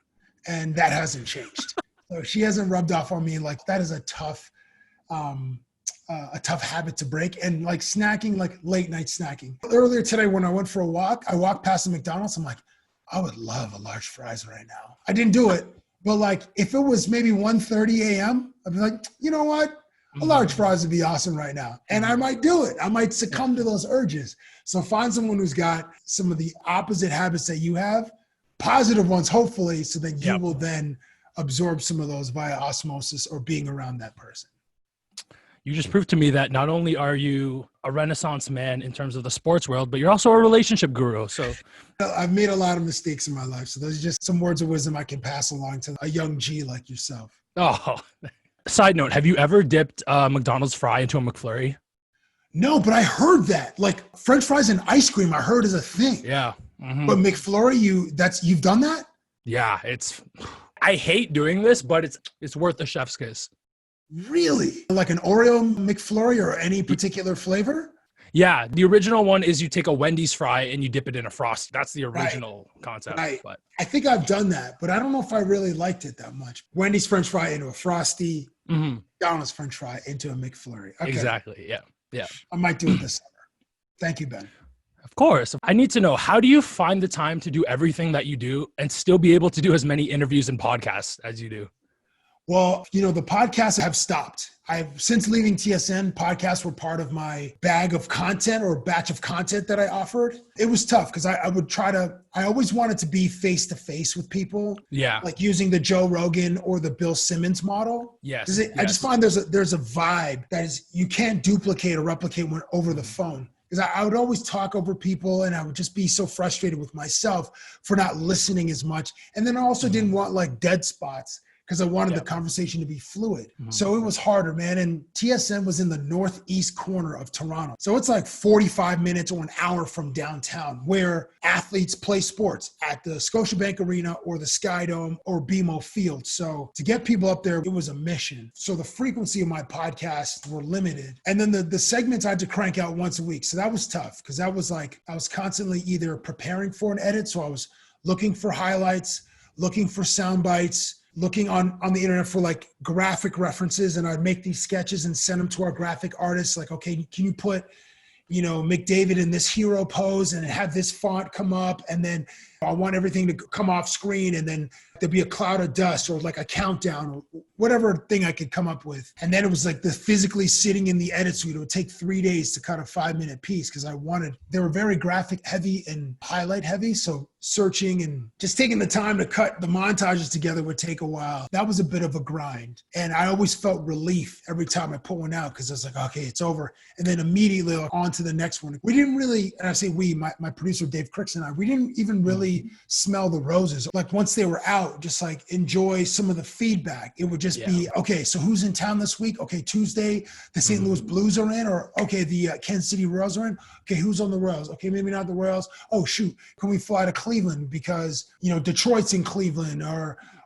and that hasn't changed. So she hasn't rubbed off on me. Like, that is a tough habit to break. And like snacking, like late night snacking. Earlier today, when I went for a walk, I walked past a McDonald's. I'm like, I would love a large fries right now. I didn't do it, but like, if it was maybe 1:30 a.m., I'd be like, you know what? A large fries would be awesome right now. And I might do it. I might succumb to those urges. So find someone who's got some of the opposite habits that you have, positive ones, hopefully, so that you will then absorb some of those via osmosis or being around that person. You just proved to me that not only are you a Renaissance man in terms of the sports world, but you're also a relationship guru. So I've made a lot of mistakes in my life. So those are just some words of wisdom I can pass along to a young G like yourself. Oh, side note, have you ever dipped McDonald's fry into a McFlurry? No, but I heard that. Like, French fries and ice cream, I heard is a thing. Yeah. But McFlurry, you've done that? Yeah, I hate doing this, but it's worth the chef's kiss. Really? Like an Oreo McFlurry or any particular flavor? Yeah, the original one is you take a Wendy's fry and you dip it in a Frosty. That's the original concept. Right. But I think I've done that, but I don't know if I really liked it that much. Wendy's French fry into a Frosty, McDonald's French fry into a McFlurry. Okay. Exactly, yeah. I might do it this summer. Thank you, Ben. Of course. I need to know, how do you find the time to do everything that you do and still be able to do as many interviews and podcasts as you do? Well, the podcasts have stopped. Since leaving TSN, podcasts were part of my bag of content or batch of content that I offered. It was tough because I always wanted to be face-to-face with people. Yeah. Like using the Joe Rogan or the Bill Simmons model. Yes. I just find there's a vibe that is, you can't duplicate or replicate when over the phone. Because I would always talk over people and I would just be so frustrated with myself for not listening as much. And then I also didn't want like dead spots, because I wanted the conversation to be fluid. So it was harder, man. And TSN was in the northeast corner of Toronto. So it's like 45 minutes or an hour from downtown, where athletes play sports at the Scotiabank Arena or the Sky Dome or BMO Field. So to get people up there, it was a mission. So the frequency of my podcasts were limited. And then the segments I had to crank out once a week. So that was tough, because that was like, I was constantly either preparing for an edit. So I was looking for highlights, looking for sound bites, looking on the internet for like graphic references, and I'd make these sketches and send them to our graphic artists. Like, okay, can you put, McDavid in this hero pose and have this font come up? And then I want everything to come off screen, and then there'd be a cloud of dust or like a countdown or whatever thing I could come up with. And then it was like the physically sitting in the edit suite. It would take 3 days to cut a 5-minute piece, because they were very graphic heavy and highlight heavy. So searching and just taking the time to cut the montages together would take a while. That was a bit of a grind. And I always felt relief every time I put one out, because I was like, okay, it's over. And then immediately on to the next one. We didn't really, and I say we, my producer Dave Cricks and I, we didn't even really smell the roses. Like, once they were out, just like enjoy some of the feedback. It would just be, okay, so who's in town this week? Okay, Tuesday, the St. Louis Blues are in, or okay, the Kansas City Royals are in. Okay, who's on the Royals? Okay, maybe not the Royals. Oh, shoot, can we fly to Cleveland because, Detroit's in Cleveland,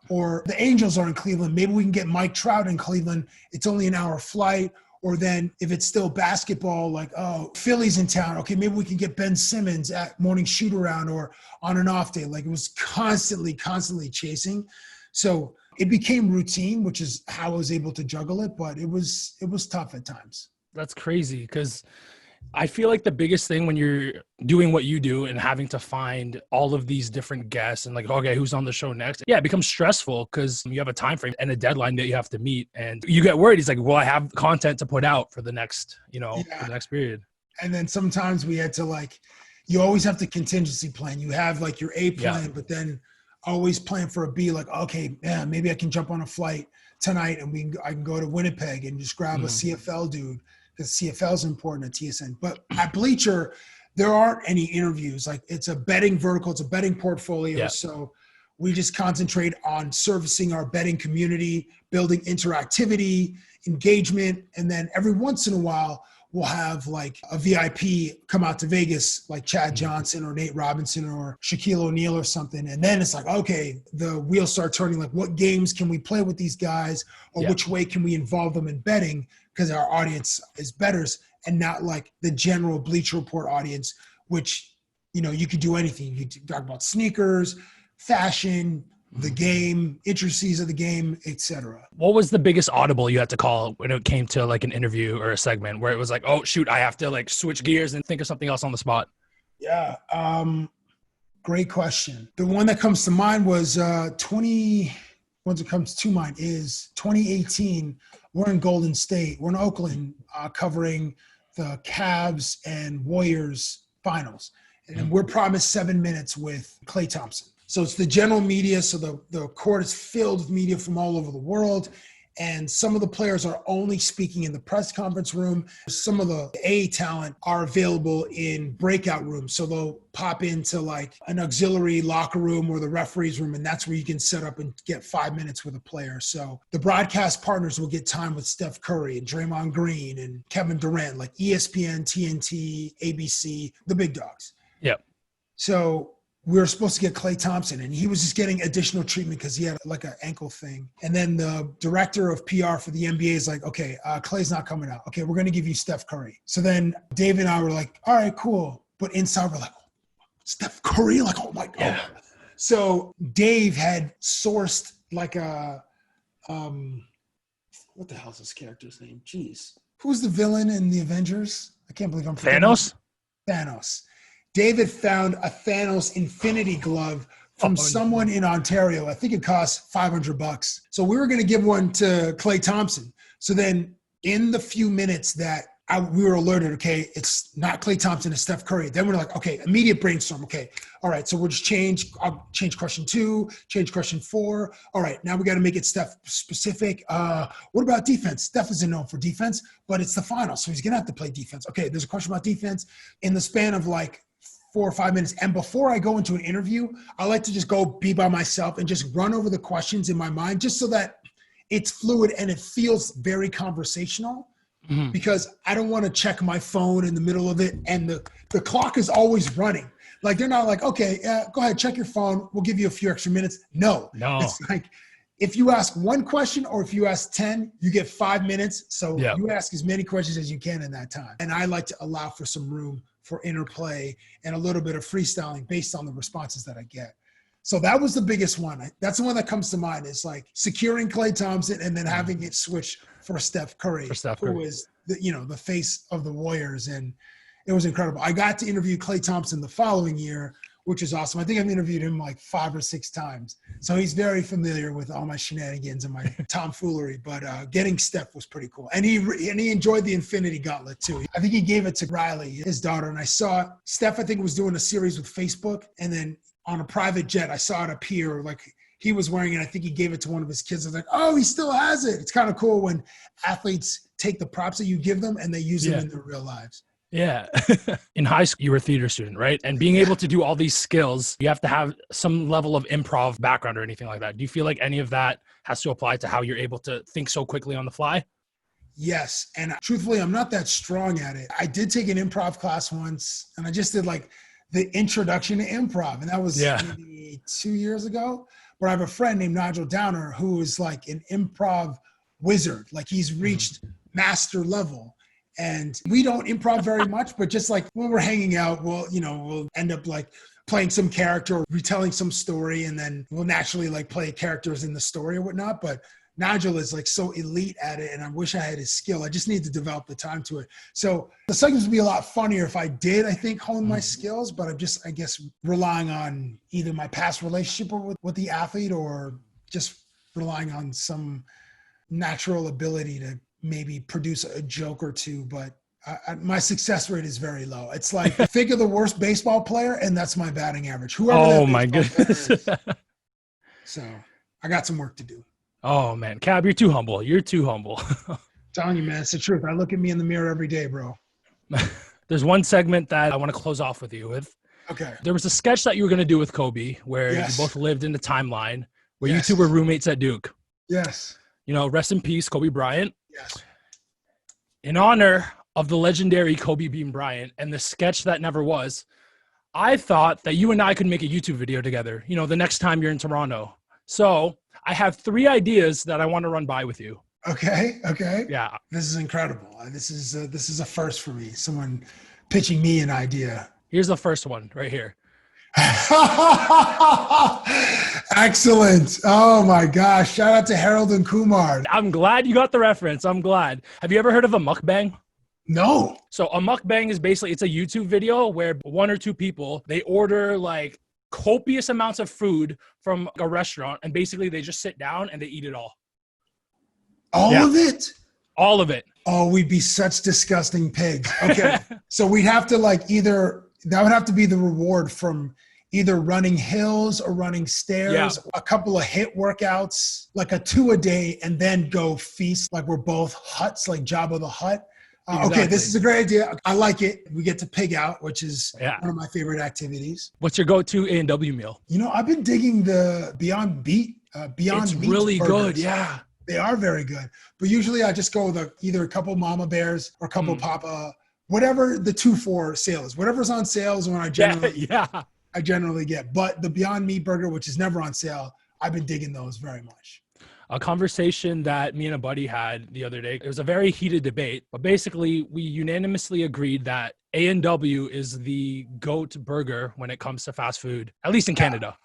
or the Angels are in Cleveland. Maybe we can get Mike Trout in Cleveland. It's only an hour flight. Or then if it's still basketball, like, oh, Philly's in town. Okay, maybe we can get Ben Simmons at morning shoot around or on an off day. Like, it was constantly chasing. So it became routine, which is how I was able to juggle it. But it was tough at times. That's crazy, because I feel like the biggest thing when you're doing what you do and having to find all of these different guests and like, okay, who's on the show next? Yeah, it becomes stressful because you have a time frame and a deadline that you have to meet. And you get worried. It's like, well, I have content to put out for the next, for the next period. And then sometimes we had to like, you always have to contingency plan. You have like your A plan, but then always plan for a B, like, okay, yeah, maybe I can jump on a flight tonight and I can go to Winnipeg and just grab a CFL dude. Because CFL is important at TSN. But at Bleacher, there aren't any interviews. Like, it's a betting vertical. It's a betting portfolio. Yeah. So we just concentrate on servicing our betting community, building interactivity, engagement. And then every once in a while, we'll have like a VIP come out to Vegas, like Chad Johnson or Nate Robinson or Shaquille O'Neal or something. And then it's like, okay, the wheels start turning. Like, what games can we play with these guys? Or which way can we involve them in betting? Because our audience is bettors and not like the general Bleacher Report audience, which, you could do anything. You could talk about sneakers, fashion, the game, intricacies of the game, etc. What was the biggest audible you had to call when it came to like an interview or a segment where it was like, oh shoot, I have to like switch gears and think of something else on the spot? Yeah. Great question. The one that comes to mind was 2018. We're in Golden State. We're in Oakland covering the Cavs and Warriors finals. And we're promised 7 minutes with Klay Thompson. So it's the general media. So the court is filled with media from all over the world. And some of the players are only speaking in the press conference room. Some of the A talent are available in breakout rooms. So they'll pop into like an auxiliary locker room or the referee's room. And that's where you can set up and get 5 minutes with a player. So the broadcast partners will get time with Steph Curry and Draymond Green and Kevin Durant, like ESPN, TNT, ABC, the big dogs. Yep. So we were supposed to get Klay Thompson, and he was just getting additional treatment because he had like an ankle thing. And then the director of PR for the NBA is like, okay, Klay's not coming out. Okay, we're going to give you Steph Curry. So then Dave and I were like, all right, cool. But inside we're like, Steph Curry? Like, oh my God. Yeah. So Dave had sourced like a, what the hell's this character's name? Jeez. Who's the villain in the Avengers? I can't believe I'm forgetting. Thanos. David found a Thanos Infinity Glove from someone in Ontario. I think it cost $500. So we were going to give one to Klay Thompson. So then in the few minutes that we were alerted, okay, it's not Klay Thompson, it's Steph Curry. Then we're like, okay, immediate brainstorm. Okay, all right, so we'll just I'll change question 2, change question 4. All right, now we got to make it Steph specific. What about defense? Steph isn't known for defense, but it's the finals, so he's going to have to play defense. Okay, there's a question about defense. In the span of like 4 or 5 minutes. And before I go into an interview, I like to just go be by myself and just run over the questions in my mind, just so that it's fluid and it feels very conversational, because I don't want to check my phone in the middle of it. And the clock is always running. Like, they're not like, okay, go ahead, check your phone. We'll give you a few extra minutes. No. It's like, if you ask one question or if you ask 10, you get 5 minutes. So you ask as many questions as you can in that time. And I like to allow for some room for interplay and a little bit of freestyling based on the responses that I get. So that was the biggest one. That's the one that comes to mind, is like securing Klay Thompson and then having it switch for Steph Curry, who is the face of the Warriors. And it was incredible. I got to interview Klay Thompson the following year, which is awesome. I think I've interviewed him like 5 or 6 times. So he's very familiar with all my shenanigans and my tomfoolery, but getting Steph was pretty cool. And he enjoyed the Infinity Gauntlet too. I think he gave it to Riley, his daughter. And I saw Steph, I think, was doing a series with Facebook. And then on a private jet, I saw it appear, like he was wearing it. I think he gave it to one of his kids. I was like, oh, he still has it. It's kind of cool when athletes take the props that you give them and they use them in their real lives. Yeah. In high school, you were a theater student, right? And being able to do all these skills, you have to have some level of improv background or anything like that. Do you feel like any of that has to apply to how you're able to think so quickly on the fly? Yes. And truthfully, I'm not that strong at it. I did take an improv class once, and I just did like the introduction to improv. And that was maybe 2 years ago. But I have a friend named Nigel Downer who is like an improv wizard. Like, he's reached master level. And we don't improv very much, but just like when we're hanging out, we'll end up like playing some character or retelling some story. And then we'll naturally like play characters in the story or whatnot. But Nigel is like so elite at it, and I wish I had his skill. I just need to develop the time to it. So the segments would be a lot funnier if I did, I think, hone my skills, but I'm just, I guess, relying on either my past relationship with the athlete or just relying on some natural ability to maybe produce a joke or two. But my success rate is very low. It's like, think of the worst baseball player, and that's my batting average. Whoever that my goodness. So I got some work to do. Oh man, Cab, you're too humble. You're too humble. Telling you, man, it's the truth. I look at me in the mirror every day, bro. There's one segment that I want to close off with you with. Okay. There was a sketch that you were going to do with Kobe where you both lived in the timeline where you two were roommates at Duke. Yes. You know, rest in peace, Kobe Bryant. Yes. In honor of the legendary Kobe Bean Bryant and the sketch that never was, I thought that you and I could make a YouTube video together, you know, the next time you're in Toronto. So I have 3 ideas that I want to run by with you. Okay. Okay. Yeah. This is incredible. This is a first for me. Someone pitching me an idea. Here's the first one right here. Excellent. Oh my gosh. Shout out to Harold and Kumar. I'm glad you got the reference. I'm glad. Have you ever heard of a mukbang? No. So a mukbang is basically, it's a YouTube video where 1 or 2 people, they order like copious amounts of food from a restaurant, and basically they just sit down and they eat it all. All of it? All of it. Oh, we'd be such disgusting pigs. Okay. So we'd have to like that would have to be the reward from either running hills or running stairs, a couple of HIIT workouts, like a 2 a day, and then go feast like we're both Hutts, like Jabba the Hutt. Exactly. Okay, this is a great idea. I like it. We get to pig out, which is one of my favorite activities. What's your go-to A&W meal? You know, I've been digging the Beyond Meat It's really burgers. good, yeah. They are very good. But usually I just go with either a couple Mama Bears or a couple Papa, whatever the 2-for sale is. Whatever's on sale is when I generally get. But the Beyond Meat burger, which is never on sale, I've been digging those very much. A conversation that me and a buddy had the other day. It was a very heated debate, but basically we unanimously agreed that A&W is the GOAT burger when it comes to fast food, at least in Canada.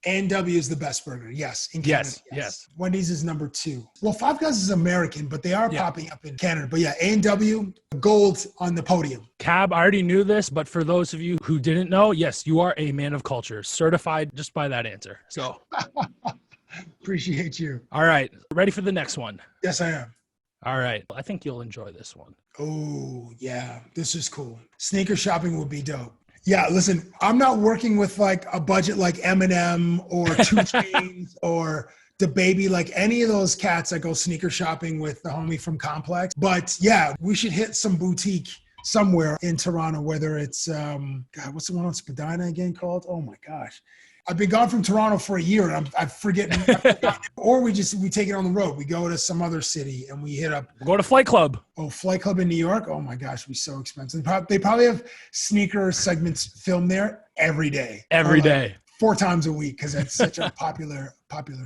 A&W is the best burger, yes. In Canada, yes. Wendy's is number 2. Well, Five Guys is American, but they are popping up in Canada. But yeah, A&W, gold on the podium. Cab, I already knew this, but for those of you who didn't know, yes, you are a man of culture, certified just by that answer. So appreciate you. All right, ready for the next one? Yes, I am. All right, I think you'll enjoy this one. Oh, yeah, this is cool. Sneaker shopping would be dope. Yeah, listen, I'm not working with like a budget like Eminem or 2 Chainz or DaBaby, like any of those cats that go sneaker shopping with the homie from Complex. But yeah, we should hit some boutique somewhere in Toronto, whether it's, God, what's the one on Spadina again called? Oh my gosh. I've been gone from Toronto for a year and I'm forgetting. Or we take it on the road. We go to some other city and we hit up. Go to Flight Club. Oh, Flight Club in New York. Oh my gosh, it'd be so expensive. They probably have sneaker segments filmed there every day. Every day. 4 times a week because it's such a popular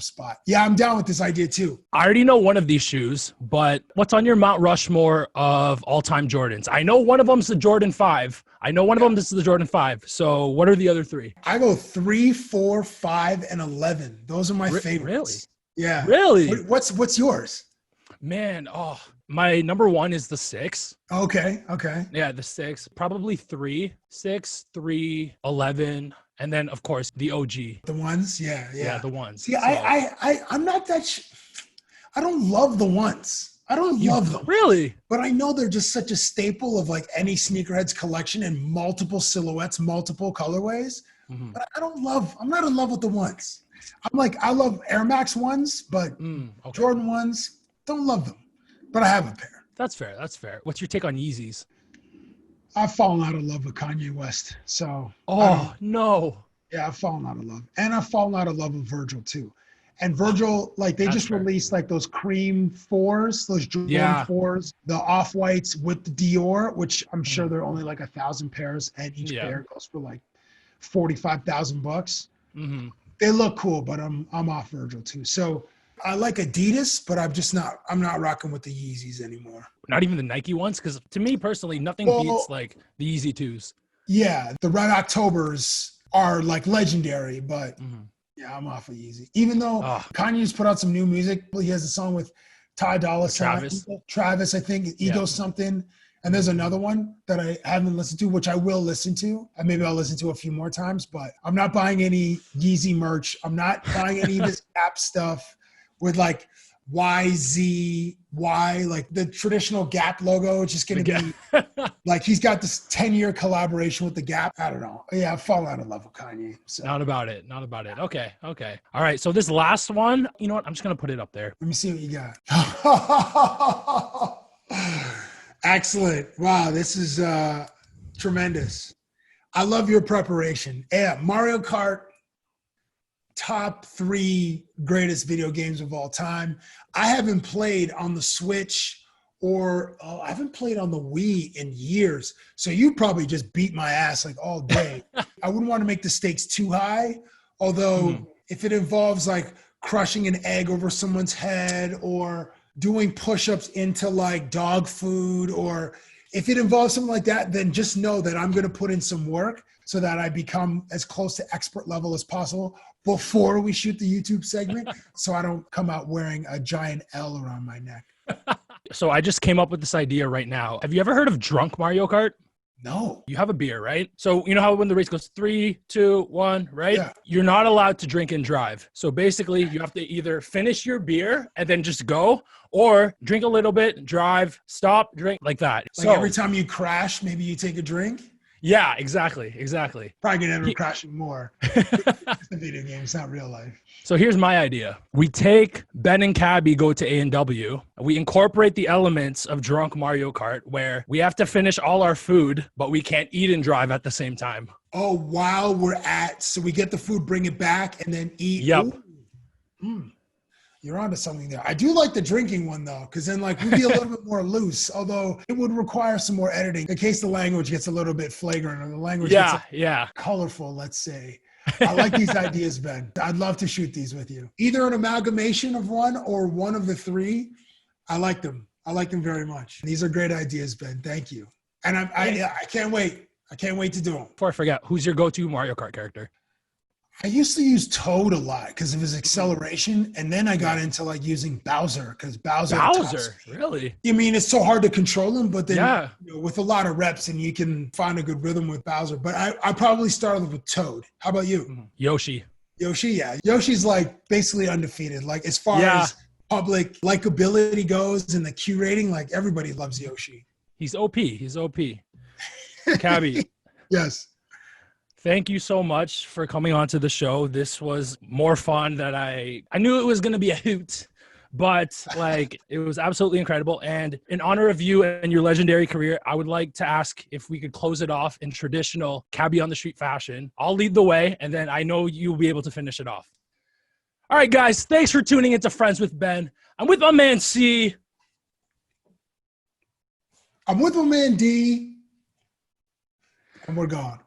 spot. Yeah, I'm down with this idea too. I already know one of these shoes, but what's on your Mount Rushmore of all-time Jordans? I know one of them's the Jordan 5. I know one of them is the Jordan 5. So what are the other 3? I go 3, 4, 5, and 11. Those are my favorites. Really? Yeah. Really? What's yours? Man, my number 1 is the 6. Okay. Yeah, the 6. Probably 3, 6, 3, 11. And then, of course, the OG. The ones? Yeah, the ones. See, I'm not that I don't love the ones. I don't love them. Really? But I know they're just such a staple of like any sneakerhead's collection in multiple silhouettes, multiple colorways. Mm-hmm. But I'm not in love with the ones. I love Air Max ones, but Jordan ones, don't love them. But I have a pair. That's fair. What's your take on Yeezys? I've fallen out of love with Kanye West. So. Oh, no. Yeah, I've fallen out of love. And I've fallen out of love with Virgil too. And Virgil, like they just released like those cream 4s, those Jordan 4s, the off-whites with the Dior, which I'm sure they're only like 1,000 pairs and each pair goes for like $45,000. Mm-hmm. They look cool, but I'm off Virgil too. So I like Adidas, but I'm not rocking with the Yeezys anymore. Not even the Nike ones? Because to me personally, nothing beats like the Yeezy 2s. Yeah, the Red Octobers are like legendary, but Yeah, I'm awfully easy. Even though Kanye's put out some new music, he has a song with Ty Dolla Sign, Travis, I think, Ego something. And there's another one that I haven't listened to, which I will listen to. And maybe I'll listen to a few more times, but I'm not buying any Yeezy merch. I'm not buying any of this Gap stuff with like YZY, like the traditional Gap logo. It's just going to be like, he's got this 10-year collaboration with the Gap. I don't know. Yeah, I've fallen out of love with Kanye. So. Not about it. Okay. All right. So this last one, you know what? I'm just going to put it up there. Let me see what you got. Excellent. Wow, this is tremendous. I love your preparation. Yeah, Mario Kart, top 3 greatest video games of all time. I haven't played on the Switch or I haven't played on the Wii in years. So you probably just beat my ass like all day. I wouldn't want to make the stakes too high. Although if it involves like crushing an egg over someone's head or doing push-ups into like dog food, or if it involves something like that, then just know that I'm going to put in some work so that I become as close to expert level as possible before we shoot the YouTube segment, so I don't come out wearing a giant L around my neck. So I just came up with this idea right now. Have you ever heard of drunk Mario Kart? No. You have a beer, right? So you know how when the race goes 3, 2, 1, right? Yeah. You're not allowed to drink and drive. So basically you have to either finish your beer and then just go, or drink a little bit, drive, stop, drink, like that. Like every time you crash, maybe you take a drink? Yeah, exactly. Probably gonna end up crashing more. It's a video game, it's not real life. So here's my idea. We take Ben and Cabbie go to A&W. We incorporate the elements of drunk Mario Kart where we have to finish all our food, but we can't eat and drive at the same time. Oh, while we're so we get the food, bring it back, and then eat. Yep. You're onto something there. I do like the drinking one though, because then like we'd be a little bit more loose, although it would require some more editing in case the language gets a little bit flagrant or the language gets colorful, let's say. I like these ideas, Ben. I'd love to shoot these with you. Either an amalgamation of one or one of the 3. I like them. I like them very much. These are great ideas, Ben. Thank you. And I can't wait. I can't wait to do them. Before I forget, who's your go-to Mario Kart character? I used to use Toad a lot because of his acceleration, and then I got into like using Bowser because Bowser, really? I mean, it's so hard to control him, but then you know, with a lot of reps, and you can find a good rhythm with Bowser. But I probably started with Toad. How about you? Yoshi, yeah. Yoshi's like basically undefeated. Like as far as public likability goes and the Q rating, like everybody loves Yoshi. He's OP. Cabbie. Yes. Thank you so much for coming on to the show. This was more fun than I knew it was going to be a hoot, but like it was absolutely incredible. And in honor of you and your legendary career, I would like to ask if we could close it off in traditional Cabbie on the Street fashion. I'll lead the way, and then I know you'll be able to finish it off. All right, guys, thanks for tuning into Friends with Ben. I'm with my man C. I'm with my man D. And we're gone.